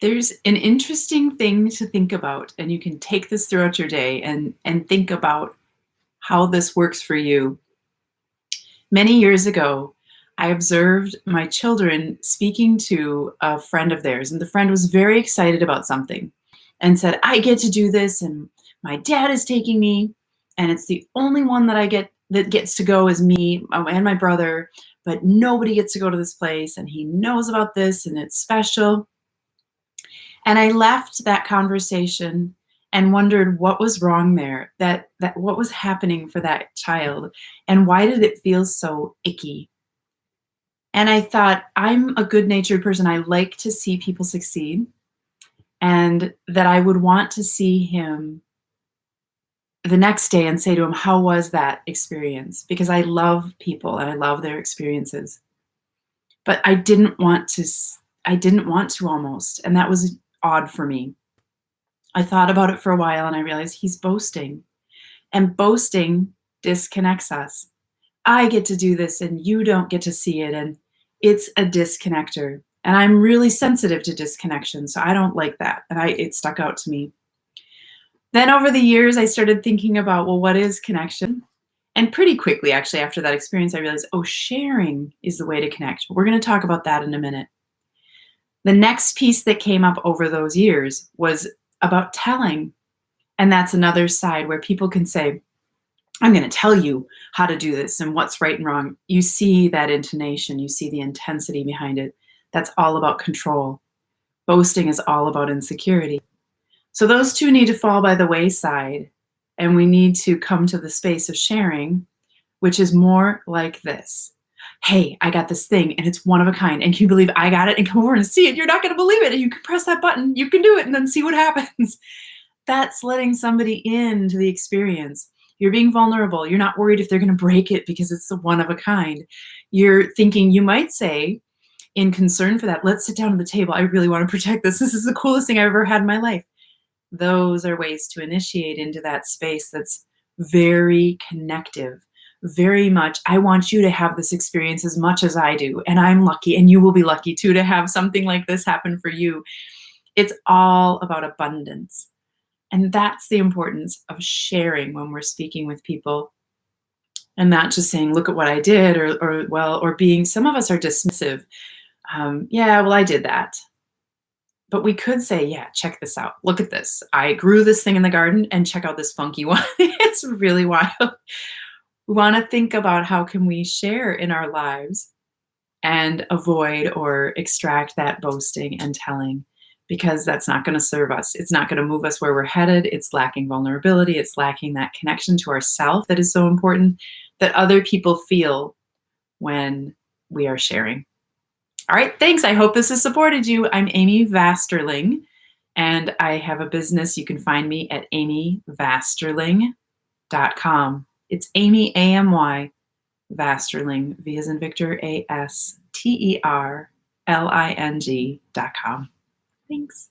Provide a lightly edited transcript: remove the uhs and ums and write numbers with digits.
There's an interesting thing to think about, and you can take this throughout your day and think about how this works for you. Many years ago, I observed my children speaking to a friend of theirs, and the friend was very excited about something and said, I get to do this, and my dad is taking me, and it's the only one that gets to go is me and my brother, but nobody gets to go to this place, and he knows about this, and it's special. And I left that conversation and wondered what was wrong there, that what was happening for that child, and why did it feel so icky? And I thought, I'm a good-natured person. I like to see people succeed, and that I would want to see him the next day and say to him, how was that experience? Because I love people and I love their experiences. But I didn't want to almost, and that was odd for me. I thought about it for a while and I realized he's boasting. And boasting disconnects us. I get to do this and you don't get to see it. And it's a disconnector. And I'm really sensitive to disconnection. So I don't like that. And it stuck out to me. Then over the years, I started thinking about, well, what is connection? And pretty quickly, actually, after that experience, I realized, oh, sharing is the way to connect. We're going to talk about that in a minute. The next piece that came up over those years was about telling. And that's another side where people can say, I'm going to tell you how to do this and what's right and wrong. You see that intonation, you see the intensity behind it. That's all about control. Boasting is all about insecurity. So those two need to fall by the wayside, and we need to come to the space of sharing, which is more like this. Hey, I got this thing and it's one of a kind. And can you believe I got it? And come over and see it. You're not going to believe it. And you can press that button. You can do it and then see what happens. That's letting somebody into the experience. You're being vulnerable. You're not worried if they're going to break it because it's the one of a kind. You're thinking, you might say, in concern for that, let's sit down at the table. I really want to protect this. This is the coolest thing I've ever had in my life. Those are ways to initiate into that space that's very connective. Very much, I want you to have this experience as much as I do, and I'm lucky, and you will be lucky too to have something like this happen for you. It's all about abundance. And that's the importance of sharing when we're speaking with people, and not just saying, look at what I did, or being, some of us are dismissive. Yeah, well, I did that. But we could say, yeah, check this out. Look at this. I grew this thing in the garden, and check out this funky one. It's really wild. We want to think about how can we share in our lives and avoid or extract that boasting and telling, because that's not going to serve us. It's not going to move us where we're headed. It's lacking vulnerability. It's lacking that connection to ourself that is so important, that other people feel when we are sharing. All right, thanks. I hope this has supported you. I'm Amy Vasterling, and I have a business. You can find me at amyvasterling.com. It's Amy, A-M-Y, Vasterling, V as in Victor, A-S-T-E-R-L-I-N-G.com. Thanks.